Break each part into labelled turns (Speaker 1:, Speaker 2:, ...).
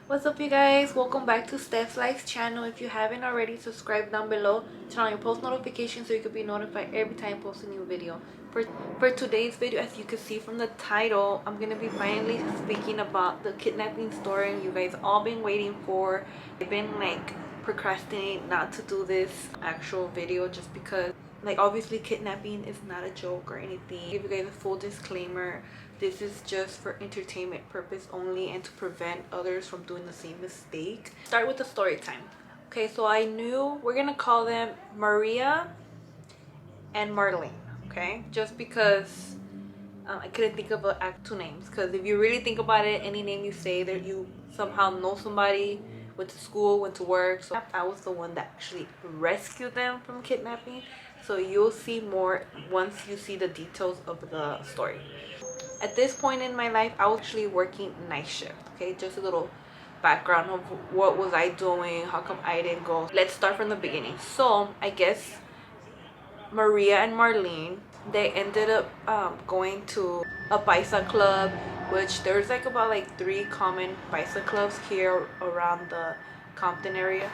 Speaker 1: What's up, you guys? Welcome back to Steph's Life channel. If you haven't already, subscribe down below, turn on your post notifications so you can be notified every time I post a new video. For today's video, as you can see from the title, I'm gonna be finally speaking about the kidnapping story you guys all been waiting for. I've been like procrastinating not to do this actual video just because, like, obviously kidnapping is not a joke or anything. Give you guys a full disclaimer. This is just for entertainment purpose only and to prevent others from doing the same mistake. Start with the story time. Okay, so I knew we're gonna call them Maria and Marlene. Okay, just because I couldn't think of two names. Because if you really think about it, any name you say that you somehow know somebody, went to school, went to work. So I was the one that actually rescued them from kidnapping. So you'll see more once you see the details of the story. At this point in my life, I was actually working night shift. Okay, just a little background of what was I doing, how come I didn't go. Let's start from the beginning. So I guess Maria and Marlene, they ended up going to a paisa club, which there's like about like 3 common paisa clubs here around the Compton area.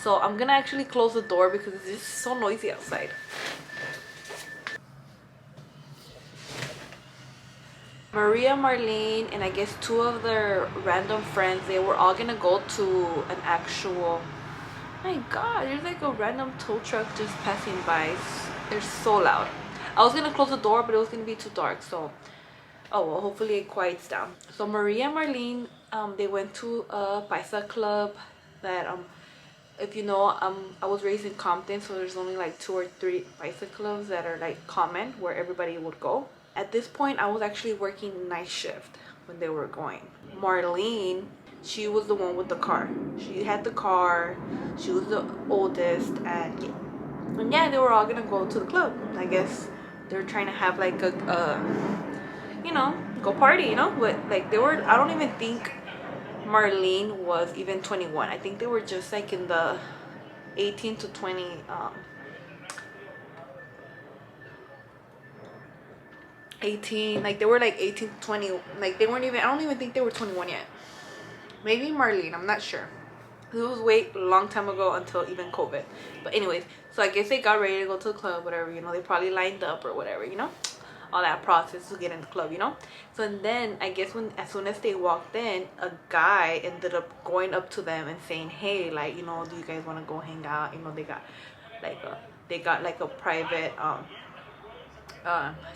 Speaker 1: So I'm gonna actually close the door because it's just so noisy outside. Maria, Marlene, and I guess 2 of their random friends, they were all gonna go to an actual, my god, there's like a random tow truck just passing by. They're so loud. I was gonna close the door, but it was gonna be too dark, so oh well, hopefully it quiets down. So Maria and Marlene, they went to a paisa club that if you know, I was raised in Compton, so there's only like 2 or 3 paisa clubs that are like common where everybody would go. At this point, I was actually working night shift when they were going. Marlene, she was the one with the car. She had the car. She was the oldest, and yeah, they were all gonna go to the club. I guess they were trying to have like a you know, go party, you know. But like they were, I don't even think Marlene was even 21. I think they were just like in the 18 to 20 18, like they were like 18 to 20, like they weren't even, I don't even think they were 21 yet. Maybe Marlene, I'm not sure. It was way long time ago until even COVID. But anyways, so I guess they got ready to go to the club, whatever, you know. They probably lined up or whatever, you know, all that process to get in the club, you know. So and then I guess as soon as they walked in, a guy ended up going up to them and saying, hey, like, you know, do you guys want to go hang out? You know, they got like a private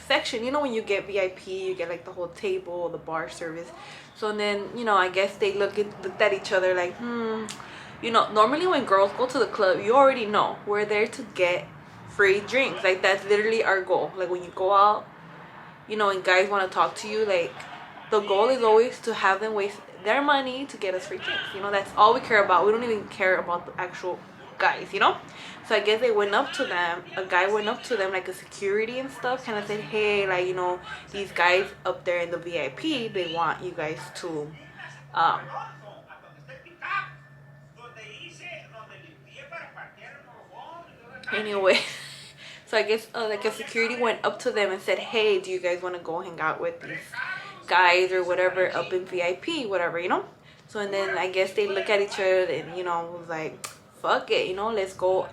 Speaker 1: section, you know, when you get VIP, you get like the whole table, the bar service. So then, you know, I guess they looked at each other like, you know, normally when girls go to the club, you already know we're there to get free drinks. Like that's literally our goal. Like when you go out, you know, and guys want to talk to you, like the goal is always to have them waste their money to get us free drinks. You know, that's all we care about. We don't even care about the actual guys, you know. So I guess they went up to them, a guy went up to them, like a security and stuff, kind of said, hey, like, you know, these guys up there in the VIP, they want you guys to anyway. So I guess like a security went up to them and said, hey, do you guys want to go hang out with these guys or whatever up in VIP, whatever, you know. So and then I guess they look at each other and, you know, was like, fuck it, you know, let's go,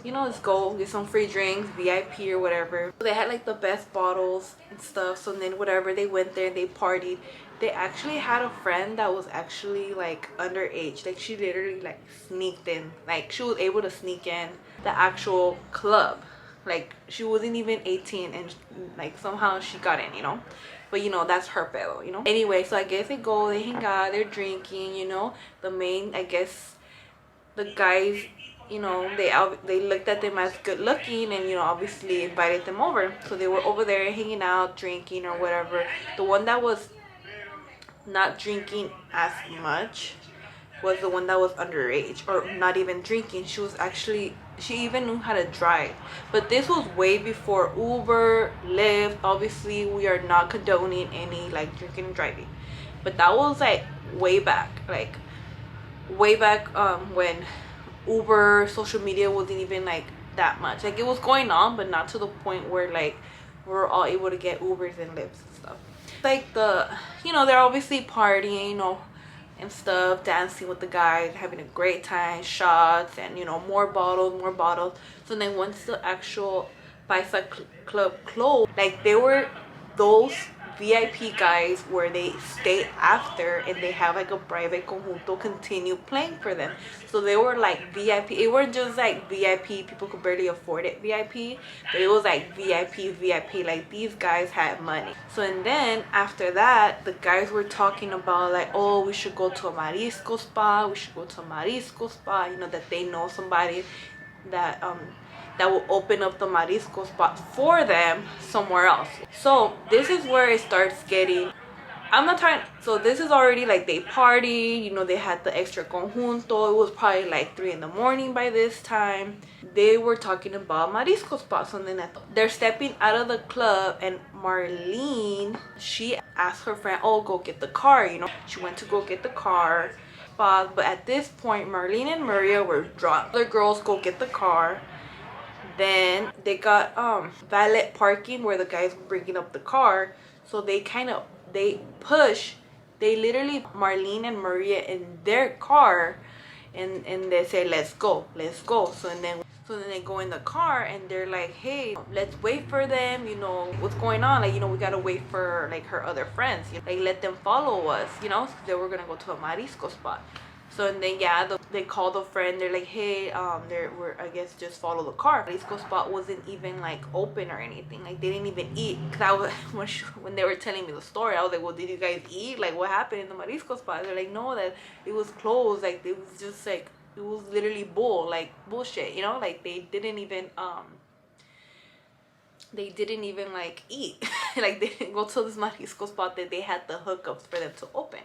Speaker 1: you know, let's go get some free drinks, VIP or whatever. So they had like the best bottles and stuff. So then whatever, they went there and they partied. They actually had a friend that was actually like underage. Like she literally like sneaked in, like she was able to sneak in the actual club. Like she wasn't even 18 and like somehow she got in, you know. But you know, that's her pedo, you know. Anyway, so I guess they go, they hang out, they're drinking, you know. The main, I guess the guys, you know, they looked at them as good looking and, you know, obviously invited them over. So they were over there hanging out, drinking or whatever. The one that was not drinking as much was the one that was underage, or not even drinking. She even knew how to drive. But this was way before Uber, Lyft. Obviously we are not condoning any like drinking and driving, but that was like way back, when Uber, social media wasn't even like that much. Like it was going on, but not to the point where like we're all able to get Ubers and Lyfts and stuff. Like the, you know, they're obviously partying, you know, and stuff, dancing with the guys, having a great time, shots, and you know, more bottles, more bottles. So then once the actual Paisa club closed, like they were those VIP guys where they stay after and they have like a private conjunto continue playing for them. So they were like VIP. It weren't just like VIP, people could barely afford it VIP, but it was like VIP. Like these guys had money. So and then after that, the guys were talking about like, oh, we should go to a marisco spa. We should go to a marisco spa. You know, that they know somebody that that will open up the marisco spot for them somewhere else. So this is where it starts getting, I'm not trying, so this is already like they party, you know, they had the extra conjunto. It was probably like 3 in the morning by this time. They were talking about marisco spots, and then they're stepping out of the club, and Marlene, she asked her friend, oh, go get the car, you know. She went to go get the car, but at this point Marlene and Maria were drunk. The girls go get the car. Then they got valet parking where the guys were bringing up the car. So they literally, Marlene and Maria in their car, and they say, let's go. So then they go in the car, and they're like, hey, let's wait for them, you know, what's going on, like, you know, we gotta wait for like her other friends, you know? Like, let them follow us, you know. So they were gonna go to a marisco spot. So and then yeah, they called a friend. They're like, hey, we're, I guess, just follow the car. Marisco spot wasn't even like open or anything. Like they didn't even eat. Cause I was when they were telling me the story, I was like, well, did you guys eat? Like what happened in the marisco spot? They're like, no, that it was closed. Like it was just like, it was literally bullshit. You know, like they didn't even like eat. Like they didn't go to this marisco spot that they had the hookups for them to open.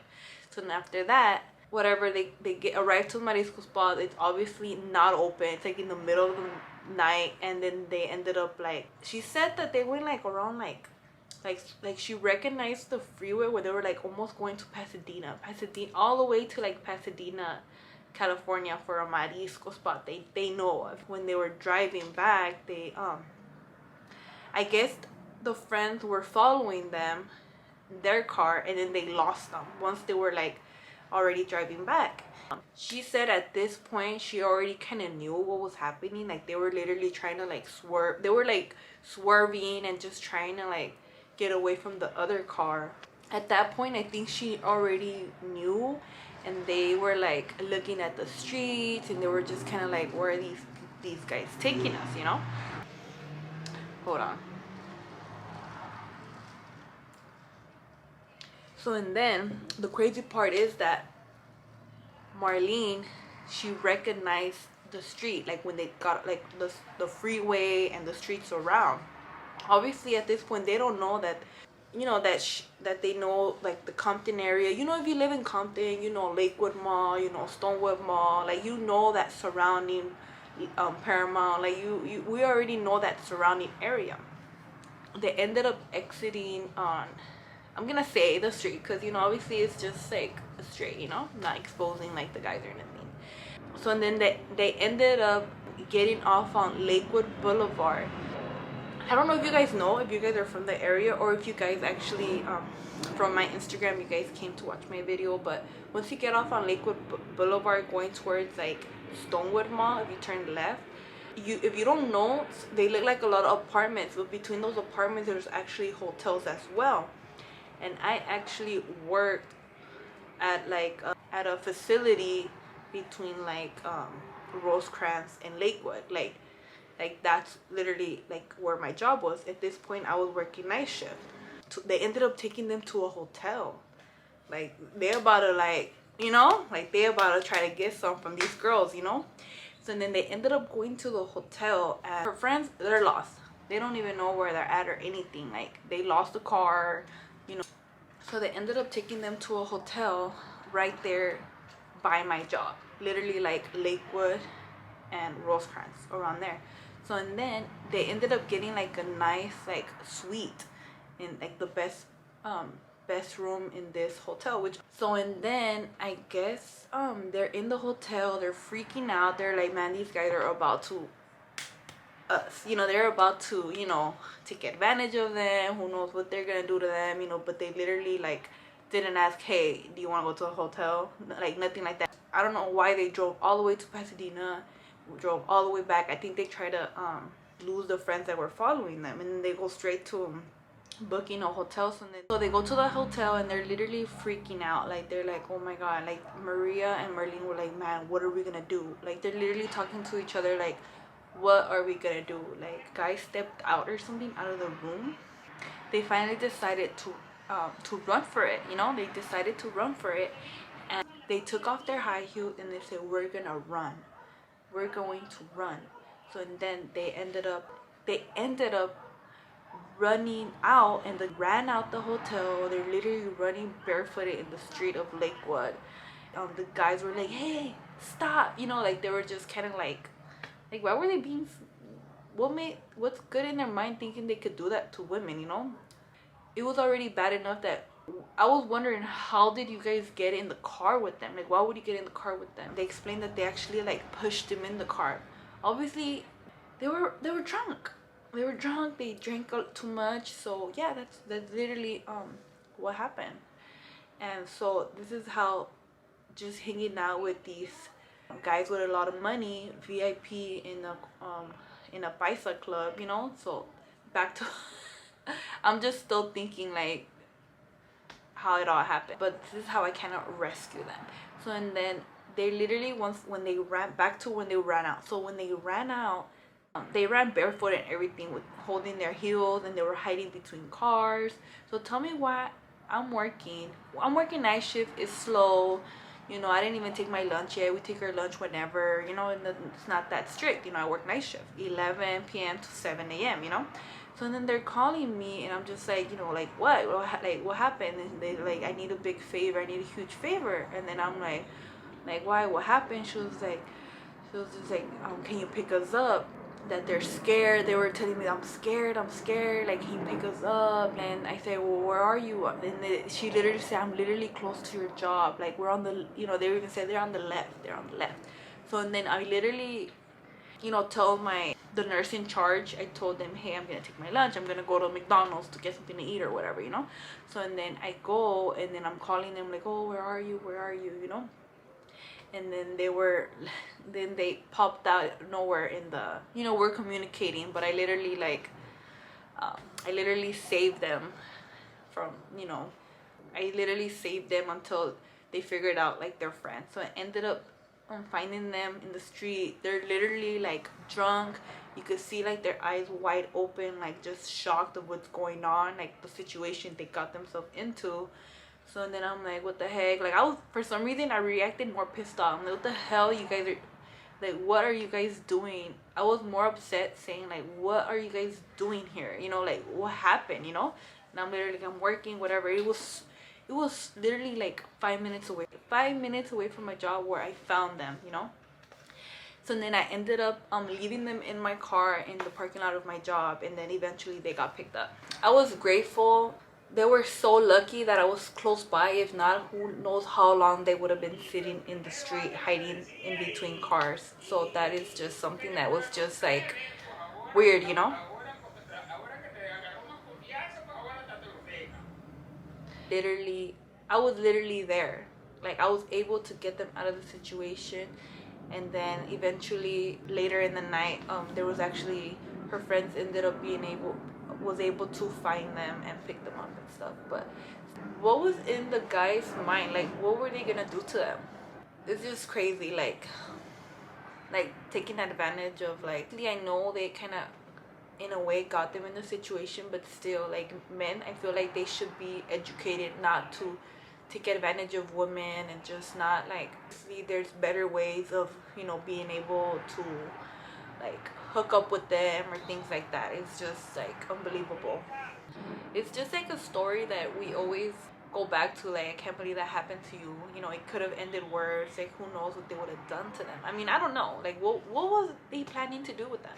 Speaker 1: So then after that, whatever, they arrive to the marisco spot. It's obviously not open. It's like in the middle of the night. And then they ended up like, she said that they went like around like she recognized the freeway where they were like almost going to Pasadena, all the way to like Pasadena, California, for a marisco spot they know of. When they were driving back, they I guess the friends were following them, their car, and then they lost them once they were like already driving back. She said at this point she already kind of knew what was happening. Like they were literally trying to like swerve. They were like swerving and just trying to like get away from the other car. At that point, I think she already knew, and they were like looking at the streets, and they were just kind of like, where are these guys taking us, you know? Hold on. So and then the crazy part is that Marlene, she recognized the street, like when they got like the freeway and the streets around. Obviously at this point they don't know that, you know, that they know like the Compton area. You know, if you live in Compton, you know Lakewood Mall, you know Stonewood Mall, like you know that surrounding Paramount, like we already know that surrounding area. They ended up exiting on, I'm gonna say the street, because you know obviously it's just like a straight, you know, not exposing like the guys or anything. So and then they ended up getting off on Lakewood Boulevard. I don't know if you guys know, if you guys are from the area, or if you guys actually from my Instagram you guys came to watch my video, but once you get off on Lakewood Boulevard going towards like Stonewood Mall, if you turn left, if you don't know, they look like a lot of apartments, but between those apartments there's actually hotels as well. And I actually worked at like at a facility between like Rosecrans and Lakewood. Like that's literally like where my job was. At this point I was working night shift. They ended up taking them to a hotel. Like they're about to like, you know, like they're about to try to get some from these girls, you know. So then they ended up going to the hotel, and her friends, they're lost. They don't even know where they're at or anything. Like they lost the car, you know. So they ended up taking them to a hotel right there by my job, literally like Lakewood and Rosecrans, around there. So and then they ended up getting like a nice like suite in like the best room in this hotel. Which, so and then I guess they're in the hotel, they're freaking out, they're like, man, these guys are about to us, you know, they're about to, you know, take advantage of them. Who knows what they're gonna do to them, you know. But they literally like didn't ask, hey, do you want to go to a hotel? Like nothing like that. I don't know why they drove all the way to Pasadena, drove all the way back. I think they tried to lose the friends that were following them, and then they go straight to booking a hotel. So they go to the hotel and they're literally freaking out. Like they're like, oh my god, like Maria and Merlin were like, man, what are we gonna do? Like they're literally talking to each other like, what are we gonna do? Like guys stepped out or something out of the room. They finally decided to run for it, you know. They decided to run for it, and they took off their high heels and they said, we're gonna run, we're going to run. So and then they ended up running out, and they ran out the hotel. They're literally running barefooted in the street of Lakewood. The guys were like, hey, stop, you know, like they were just kind of like why were they being, what's good in their mind thinking they could do that to women, you know? It was already bad enough that I was wondering, how did you guys get in the car with them? Like why would you get in the car with them? They explained that they actually like pushed them in the car. Obviously they were drunk. They were drunk, they drank too much. So yeah, that's literally what happened. And so this is how just hanging out with these guys with a lot of money, VIP in a paisa club, you know. So back to I'm just still thinking like how it all happened, but this is how I cannot rescue them. So and then they literally, when they ran out, so when they ran out, they ran barefoot and everything, with holding their heels, and they were hiding between cars. So tell me why I'm working night shift. Is slow, you know. I didn't even take my lunch yet. We take our lunch whenever, you know, and it's not that strict, you know. I work night shift 11 p.m. to 7 a.m., you know. So then they're calling me, and I'm just like, you know, like what happened? And they like, I need a big favor, I need a huge favor. And then I'm like why, what happened? She was just like, can you pick us up? That they're scared. They were telling me, I'm scared, like, can you pick us up? And I said, well, where are you? And she literally said, I'm literally close to your job, like we're on the, you know, they even said they're on the left. So and then I literally, you know, told the nurse in charge, I told them, hey, I'm gonna take my lunch, I'm gonna go to McDonald's to get something to eat or whatever, you know. So and then I go, and then I'm calling them like, oh, where are you, you know. And then they popped out nowhere in the, you know, we're communicating, but I literally I literally saved them from, you know, I literally saved them until they figured out like their friends. So I ended up finding them in the street. They're literally like drunk. You could see like their eyes wide open, like just shocked of what's going on, like the situation they got themselves into. So then I'm like, what the heck? Like, for some reason I reacted more pissed off. I'm like, what the hell, you guys are, like, what are you guys doing? I was more upset, saying like, what are you guys doing here? You know, like, what happened, you know? And I'm literally like, I'm working, whatever. It was literally like 5 minutes away from my job where I found them, you know. So then I ended up leaving them in my car in the parking lot of my job, and then eventually they got picked up. I was grateful. They were so lucky that I was close by. If not, who knows how long they would have been sitting in the street, hiding in between cars. So that is just something that was just like weird, you know. I was literally there. Like, I was able to get them out of the situation. And then eventually later in the night, there was actually, her friends ended up was able to find them and pick them up and stuff. But what was in the guy's mind? Like, what were they gonna do to them? It's just crazy. Like taking advantage of, like, I know they kind of in a way got them in the situation, but still, like, men, I feel like they should be educated not to take advantage of women, and just not, like, see there's better ways of, you know, being able to, like, hook up with them or things like that. It's just like unbelievable. It's just like a story that we always go back to, like, I can't believe that happened to you. You know, it could have ended worse. Like, who knows what they would have done to them. I mean, I don't know. Like, what was they planning to do with them?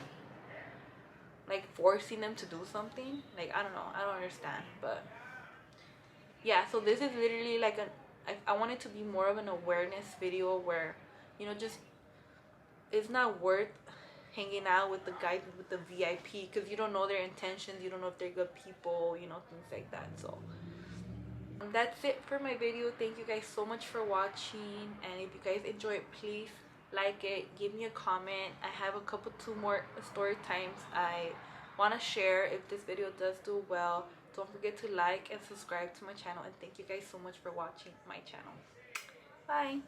Speaker 1: Like, forcing them to do something? Like, I don't know. I don't understand. But yeah, so this is literally like I want it to be more of an awareness video where, you know, just, it's not worth hanging out with the guys with the VIP, because you don't know their intentions. You don't know if they're good people, you know, things like that. So That's it for my video. Thank you guys so much for watching, and if you guys enjoy it, please like it, give me a comment. I have two more story times I want to share if this video does do well. Don't forget to like and subscribe to my channel, and thank you guys so much for watching my channel. Bye.